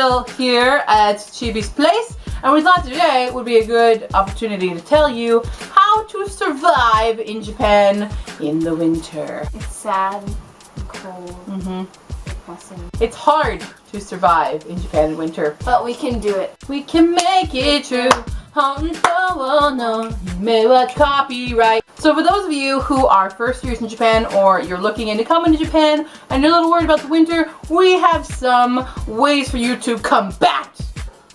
still here at Chibi's place, and we thought today would be a good opportunity to tell you how to survive in Japan in the winter. It's sad and cold. Depressing. It's hard to survive in Japan in winter, but we can do it. We can make it true. Copyright. So for those of you who are first years in Japan, or you're looking into coming to Japan and you're a little worried about the winter, we have some ways for you to combat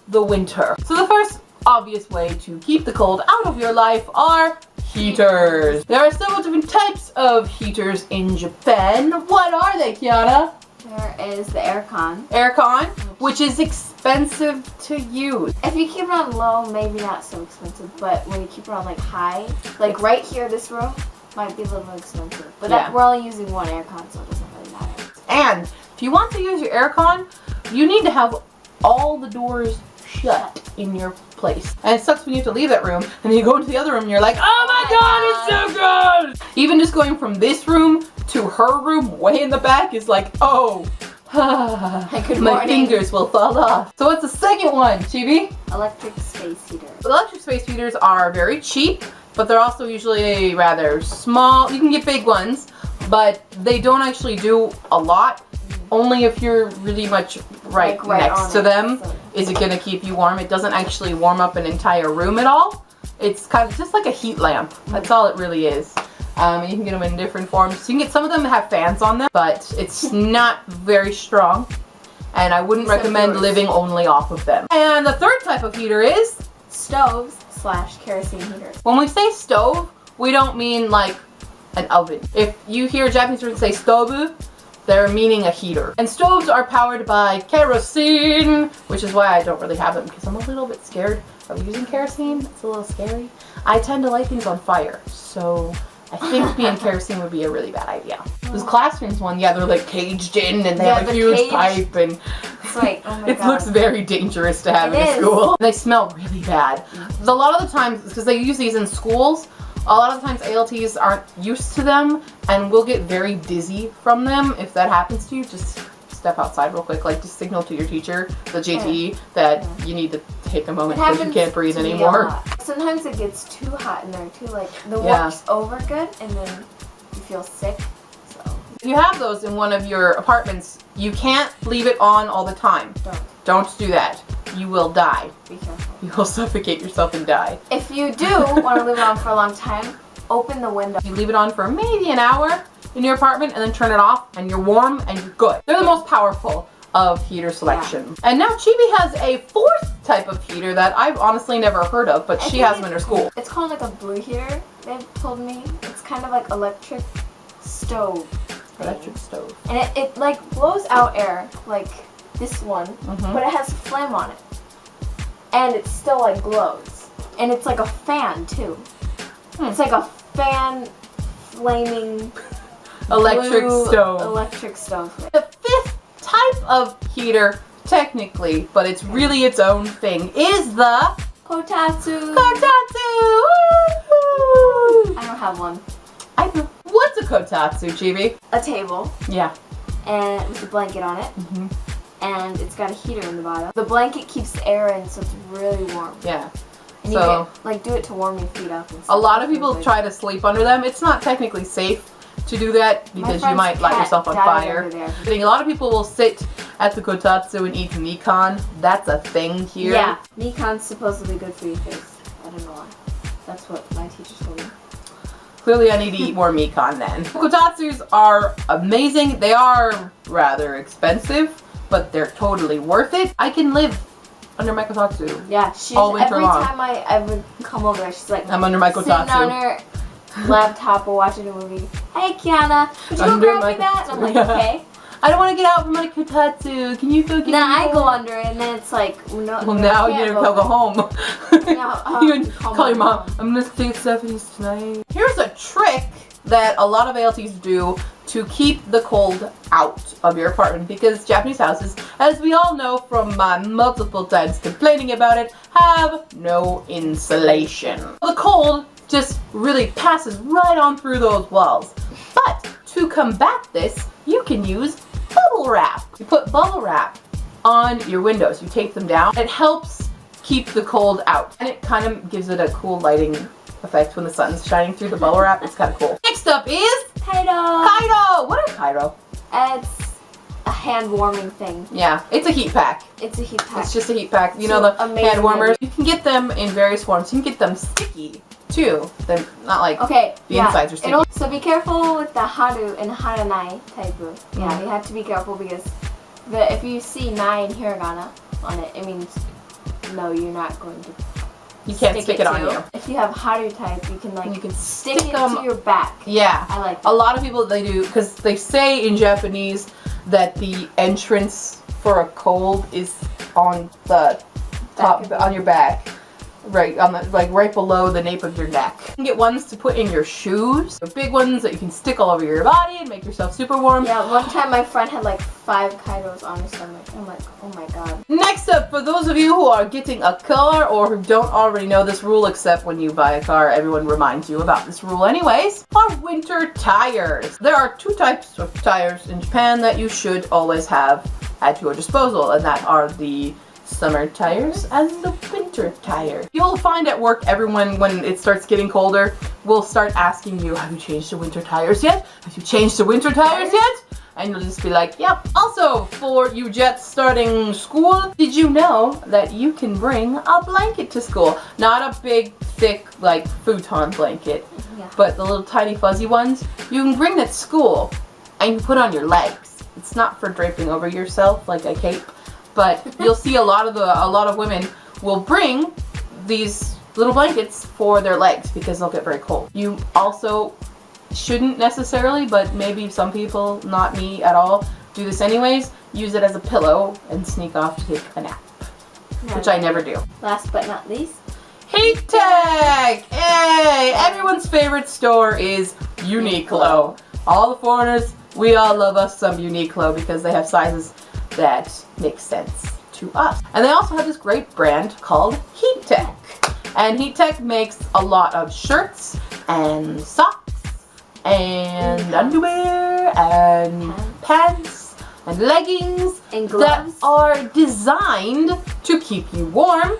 the winter. So the first obvious way to keep the cold out of your life are heaters. There are several different types of heaters in Japan. What are they, Kiana? There is the Aircon. Aircon, which is expensive to use. If you keep it on low, maybe not so expensive, but when you keep it on like high, like right here, this room, might be a little expensive. But we're only using one aircon, so it doesn't really matter. And if you want to use your aircon, you need to have all the doors shut in your place. And it sucks when you have to leave that room and then you go into the other room and you're like, oh my god, it's so good! Even just going from this room to her room way in the back is like, oh, my fingers will fall off. So what's the second one, Chibi? Electric space heater. Electric space heaters are very cheap, but they're also usually rather small. You can get big ones, but they don't actually do a lot. Only if you're really much right next to them is it going to keep you warm. It doesn't actually warm up an entire room at all. It's kind of just like a heat lamp. That's all it really is. You can get them in different forms. You can get some of them that have fans on them, but it's not very strong. And I wouldn't recommend living only off of them. And the third type of heater is stoves / kerosene heaters. When we say stove, we don't mean like an oven. If you hear a Japanese person say stovu, they're meaning a heater. And stoves are powered by kerosene, which is why I don't really have them, because I'm a little bit scared of using kerosene. It's a little scary. I tend to light things on fire, so I think being kerosene would be a really bad idea. This classrooms one, they're like caged in and they have a huge pipe, and it's like, oh my it looks very dangerous to have in a school. They smell really bad. A lot of the times, because they use these in schools, a lot of the times ALTs aren't used to them and will get very dizzy from them. If that happens to you, just step outside real quick, like just signal to your teacher, the JTE, that you need to take a moment because you can't breathe anymore. Sometimes it gets too hot in there too, like the work's over good and then you feel sick. So if you have those in one of your apartments, you can't leave it on all the time. Don't do that. You will die. Be careful. You will suffocate yourself and die. If you do want to leave it on for a long time, open the window. You leave it on for maybe an hour in your apartment and then turn it off and you're warm and you're good. They're the most powerful of heater selection. And now Chibi has a fourth type of heater that I've honestly never heard of, but she has them in her school. It's called like a blue heater, they've told me. It's kind of like electric stove. Electric stove. And it like blows out air like this one, but it has a flame on it. And it still like glows. And it's like a fan too. It's like a fan flaming electric stove. Electric stove. The fifth type of heater, technically, but it's really its own thing, is the kodatsu. Kodatsu! I don't have one. I do. What's a kodatsu, Chibi? A table. Yeah. And with a blanket on it. And it's got a heater in the bottom. The blanket keeps the air in, so it's really warm. Yeah. And you can like do it to warm your feet up and stuff. A lot of people try to sleep under them. It's not technically safe to do that because you might light yourself on fire. A lot of people will sit at the kodatsu and eat mikan. That's a thing here. Yeah, mikan's supposedly good for your face. I don't know why. That's what my teacher told me. Clearly I need to eat more mikan then. Kodatsus are amazing. They are rather expensive, but they're totally worth it. I can live under my kodatsu. Yeah, every time I would come over there, she's like, I'm under my kodatsu. Sitting on her laptop or watching a movie. Hey Kiana, could you go grab me that? And I'm like, okay. I don't want to get out from my kodatsu. Can you go get me? Then I go under it, and then it's like, no. Well, now you're gonna go home. You call your mom. I'm gonna stay at Stephanie's tonight. Here's a trick that a lot of ALTs do to keep the cold out of your apartment, because Japanese houses, as we all know from multiple times complaining about it, have no insulation. The cold just really passes right on through those walls. But to combat this, you can use bubble wrap. You put bubble wrap on your windows. You tape them down. It helps keep the cold out. And it kind of gives it a cool lighting effect when the sun's shining through the bubble wrap. It's kind of cool. Next up is Kaido. Kaido. What is Kaido? It's a hand warming thing. Yeah, it's a heat pack. It's a heat pack. It's just a heat pack. You know the hand warmers? You can get them in various forms. You can get them sticky too. They're not like the insides are sticky. So be careful with the haru and haranai type. Yeah, you have to be careful because if you see nai and hiragana on it, it means no, you're not going to. You can't stick it on you. If you have haru type, you can stick it them to your back. Yeah. I like that. A lot of people, they do, because they say in Japanese that the entrance for a cold is on the top, on your back. Right on the right below the nape of your neck. You can get ones to put in your shoes. They're big ones that you can stick all over your body and make yourself super warm. Yeah, one time my friend had 5 Kaidos on his stomach. I'm like, oh my god. Next up, for those of you who are getting a car or who don't already know this rule, except when you buy a car, everyone reminds you about this rule anyways, are winter tires. There are 2 types of tires in Japan that you should always have at your disposal, and that are the summer tires and the winter tire. You'll find at work everyone, when it starts getting colder, will start asking you, have you changed the winter tires yet? Have you changed the winter tires yet? And you'll just be like, yep. Also, for you jets starting school, did you know that you can bring a blanket to school? Not a big, thick, futon blanket, but the little tiny fuzzy ones. You can bring that to school and you put on your legs. It's not for draping over yourself like a cape. But you'll see a lot of women will bring these little blankets for their legs because they'll get very cold. You also shouldn't necessarily, but maybe some people, not me at all, do this anyways. Use it as a pillow and sneak off to take a nap, which I never do. Last but not least, Heat Tech! Hey! Everyone's favorite store is Uniqlo. All the foreigners, we all love us some Uniqlo because they have sizes that makes sense to us. And they also have this great brand called Heat Tech. And Heat Tech makes a lot of shirts and socks and underwear and pants and leggings and that gloves are designed to keep you warm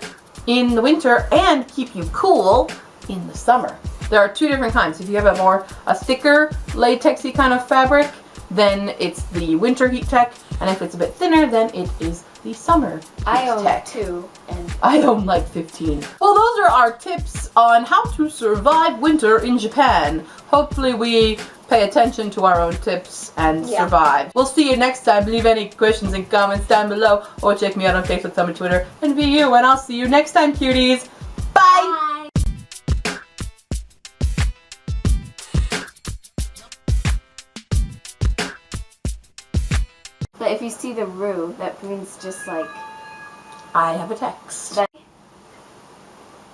in the winter and keep you cool in the summer. There are 2 different kinds. If you have a thicker latexy kind of fabric, then it's the winter Heat Tech, and if it's a bit thinner, then it is the summer Heat I own Tech. 2 and I own 15. Well, those are our tips on how to survive winter in Japan. Hopefully we pay attention to our own tips and survive. We'll see you next time. Leave any questions and comments down below, or check me out on Facebook, Tumblr, Twitter, and VU, and I'll see you next time, cuties. Bye! Bye. But if you see the roo, that means just I have a text.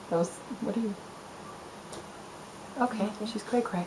that. What are you? Okay, she's cray cray.